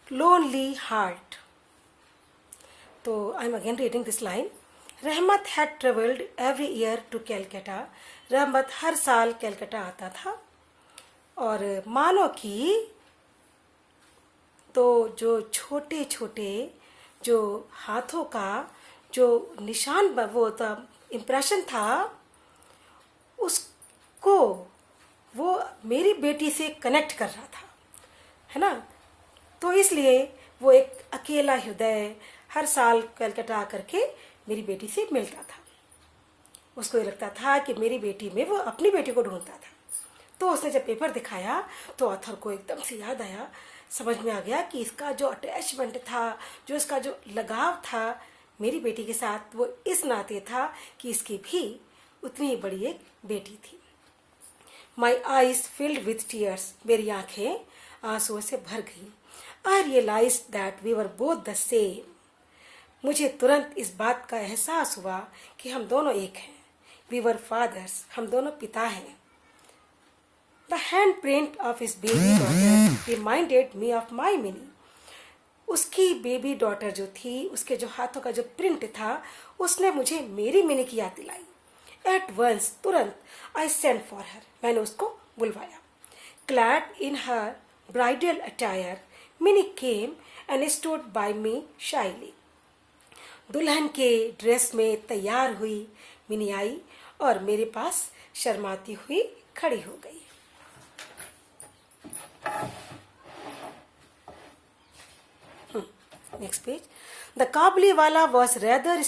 lonely heart. So I'm again reading this line. रहमत had traveled every year to Calcutta. रहमत हर साल कलकत्ता आता था और मानो कि तो जो छोटे छोटे जो हाथों का जो निशान वो था इम्प्रेशन था उसको वो मेरी बेटी से कनेक्ट कर रहा था, है ना। तो इसलिए वो एक अकेला हृदय हर साल कलकत्ता आकर के मेरी बेटी से मिलता था। उसको ये लगता था कि मेरी बेटी में वो अपनी बेटी को ढूंढता था। तो उसने जब पेपर दिखाया तो ऑथर को एकदम से याद आया, समझ में आ गया कि इसका जो अटैचमेंट था, जो इसका जो लगाव था मेरी बेटी के साथ, वो इस नाते था कि इसकी भी उतनी ही बड़ी एक बेटी थी। My eyes filled with tears, मेरी आंखें आंसुओं से भर गई। I realise that we were both the same, मुझे तुरंत इस बात का एहसास हुआ कि हम दोनों एक हैं। वी वर फादर्स, हम दोनों पिता हैं। The hand print of his baby daughter reminded me of my mini, उसकी बेबी डॉटर जो थी, उसके जो हाथों का जो प्रिंट था, उसने मुझे मेरी मिनी की याद दिलाई। एट वंस, तुरंत, आई सेंट फॉर हर, मैंने उसको बुलवाया। Clad in her bridal attire, Mini came and stood by me shyly, दुल्हन के ड्रेस में तैयार हुई मिनी आई और मेरे पास शर्माती हुई खड़ी हो गई। Next page. The Kabuliwala was rather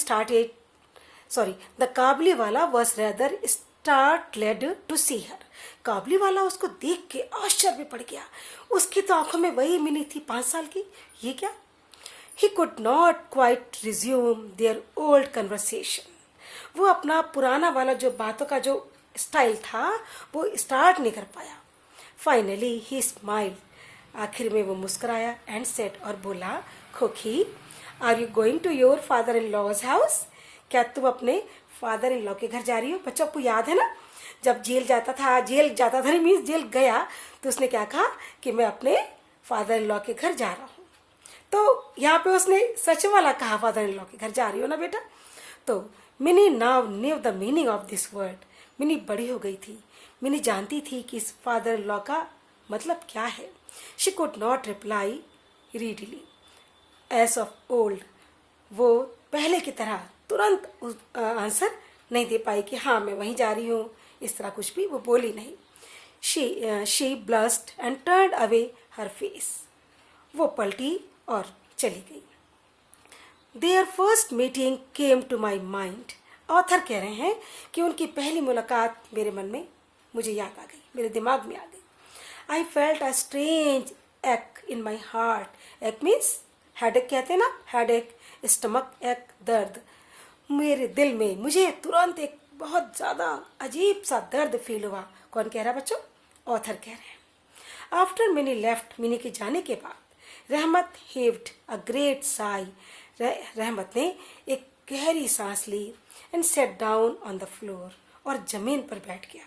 startled to see her, Kabuliwala उसको देख के आश्चर्य में पड़ गया। उसकी तो आंखों में वही मिनी थी 5 साल की, ये क्या। He could not quite resume their old conversation. वो अपना पुराना वाला जो बातों का जो स्टाइल था वो स्टार्ट नहीं कर पाया। Finally he smiled, आखिर में वो मुस्कुराया and said, और बोला, खोखी, are you going to your father-in-law's house? क्या तुम अपने फादर इन लॉ के घर जा रही हो। बच्चों को याद है ना, जब जेल जाता था नहीं मीन्स जेल गया, तो उसने क्या कहा कि मैं अपने फादर इन लॉ के घर जा रहा हूँ। तो यहाँ पे उसने सच वाला कहा, फादर इन लॉ के घर जा रही हो ना बेटा। तो mini now new the meaning of this word, mini बड़ी हो गई थी, मिनी जानती थी कि इस फादर इन लॉ का मतलब क्या है। She could not reply readily as of old, वो पहले की तरह तुरंत आंसर नहीं दे पाई कि हाँ मैं वहीं जा रही हूँ, इस तरह कुछ भी वो बोली नहीं। She blushed and turned away her face, वो पलटी और चली गई। Their first meeting came to my mind, author कह रहे हैं कि उनकी पहली मुलाकात मेरे मन में मुझे याद आ गई, मेरे दिमाग में आ गई। आई फेल्ट अ स्ट्रेंज एक इन माई हार्ट, एक मीन्स हेडेक कहते हैं ना, हेडेक, स्टमक एक, दर्द। मेरे दिल में मुझे तुरंत एक बहुत ज़्यादा अजीब सा दर्द फील हुआ। कौन कह रहा है बच्चों, ऑथर कह रहे हैं। आफ्टर मिनी लेफ्ट, मिनी के जाने के बाद रहमत हेव्ड अ ग्रेट साई, रहमत ने एक गहरी सांस ली and sat down on the floor, और जमीन पर बैठ गया।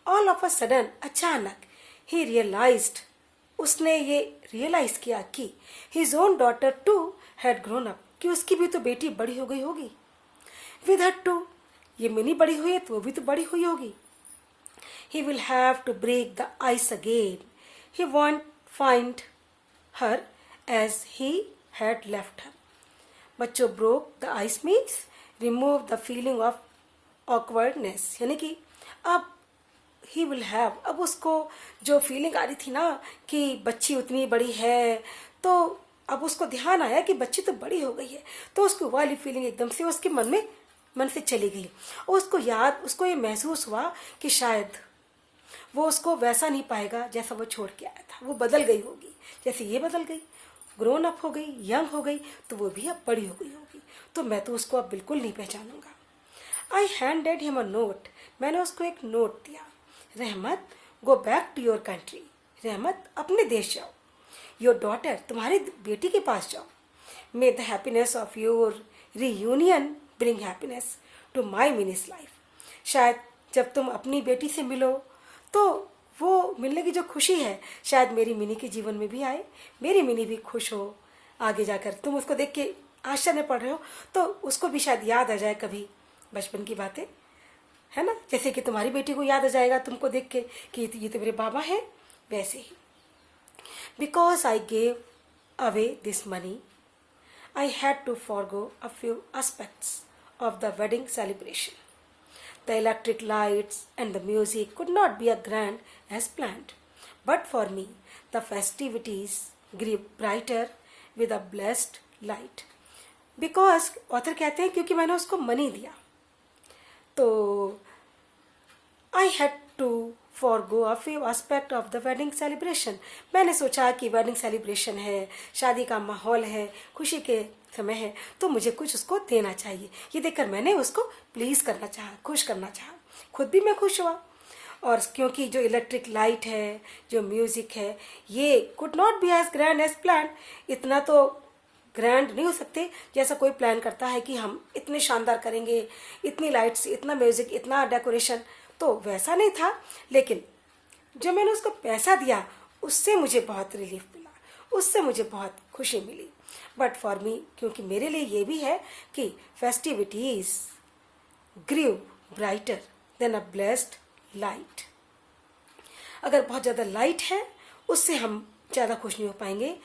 ऑल ऑफ अ सडन, अचानक, ही रियलाइज्ड, उसने ये रियलाइज किया कि his own daughter too had grown up, कि उसकी भी तो बेटी बड़ी हो गई होगी। विद हर टू, ये मिनी बड़ी हुई है तो वो भी तो बड़ी हुई होगी। He will have to break the ice again, he won't find her as he had left her. बच्चों, broke the ice means remove the feeling of awkwardness, यानी कि अब ही विल हैव, अब उसको जो फीलिंग आ रही थी ना कि बच्ची उतनी बड़ी है, तो अब उसको ध्यान आया कि बच्ची तो बड़ी हो गई है, तो उसको वाली फीलिंग एकदम से उसके मन से चली गई। और उसको ये महसूस हुआ कि शायद वो उसको वैसा नहीं पाएगा जैसा वो छोड़ के आया था, वो बदल गई होगी, जैसे ये बदल गई, ग्रोन अप हो गई, यंग हो गई, तो वो भी अब बड़ी हो गई होगी, तो मैं तो उसको अब बिल्कुल नहीं पहचानूंगा। I handed him a note, मैंने उसको एक नोट दिया। Rahmat, go back to your country, Rahmat अपने देश जाओ। योर डॉटर, तुम्हारी बेटी के पास जाओ। May the happiness of your reunion bring happiness to my Mini's life, शायद जब तुम अपनी बेटी से मिलो तो वो मिलने की जो खुशी है शायद मेरी मिनी के जीवन में भी आए, मेरी मिनी भी खुश हो आगे जाकर। तुम उसको देख के आश्चर्य में पड़ रहे हो तो उसको भी शायद याद आ जाए कभी बचपन की बातें, है ना। जैसे कि तुम्हारी बेटी को याद आ जाएगा तुमको देख के कि ये तो मेरे बाबा हैं, वैसे ही। Because I gave away this money I had to forego a few aspects of the wedding celebration. The electric lights and the music could not be as grand as planned. But for me, the festivities grew brighter with a blessed light. Because author कहते हैं क्योंकि मैंने उसको money दिया तो I had to forgo a few aspect of the wedding celebration. मैंने सोचा कि वेडिंग सेलिब्रेशन है, शादी का माहौल है, खुशी के समय है, तो मुझे कुछ उसको देना चाहिए। ये देखकर मैंने उसको प्लीज़ करना चाहा, खुश करना चाहा। खुद भी मैं खुश हुआ। और क्योंकि जो इलेक्ट्रिक लाइट है, जो म्यूज़िक है, ये could not be as grand as plan. इतना तो ग्रैंड नहीं हो सकते जैसा कोई प्लान करता है कि हम इतने शानदार करेंगे, इतनी लाइट्स, इतना म्यूज़िक, इतना डेकोरेशन, तो वैसा नहीं था। लेकिन जो मैंने उसको पैसा दिया उससे मुझे बहुत रिलीफ मिला, उससे मुझे बहुत खुशी मिली। बट फॉर मी, क्योंकि मेरे लिए ये भी है कि festivities grieve brighter than a blessed light. अगर बहुत ज़्यादा लाइट है उससे हम ज़्यादा खुश नहीं हो पाएंगे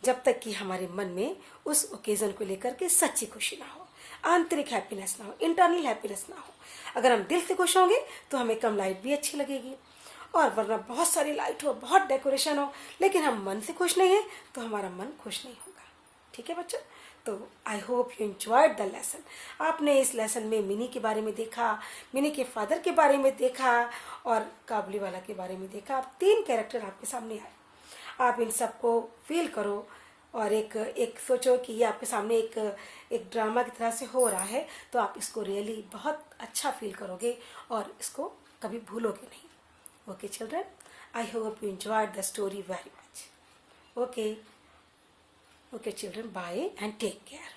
जब तक कि हमारे मन में उस ओकेज़न को लेकर के सच्ची खुशी ना हो, आंतरिक हैप्पीनेस ना हो, इंटरनल हैप्पीनेस ना हो। अगर हम दिल से खुश होंगे तो हमें कम लाइट भी अच्छी लगेगी, और वरना बहुत सारी लाइट हो, बहुत डेकोरेशन हो, लेकिन हम मन से खुश नहीं हैं तो हमारा मन खुश नहीं होगा। ठीक है बच्चों, तो I hope you enjoyed the lesson. आपने इस लेसन में मिनी के बारे में देखा, मिनी के फादर के बारे में देखा और काबुली वाला के बारे में देखा। आप 3 कैरेक्टर आपके सामने आए, आप इन सबको फील करो और एक सोचो कि ये आपके सामने एक ड्रामा की तरह से हो रहा है, तो आप इसको रियली बहुत अच्छा फील करोगे और इसको कभी भूलोगे नहीं। Okay children, I hope you enjoyed the story very much. Okay children, bye and take care.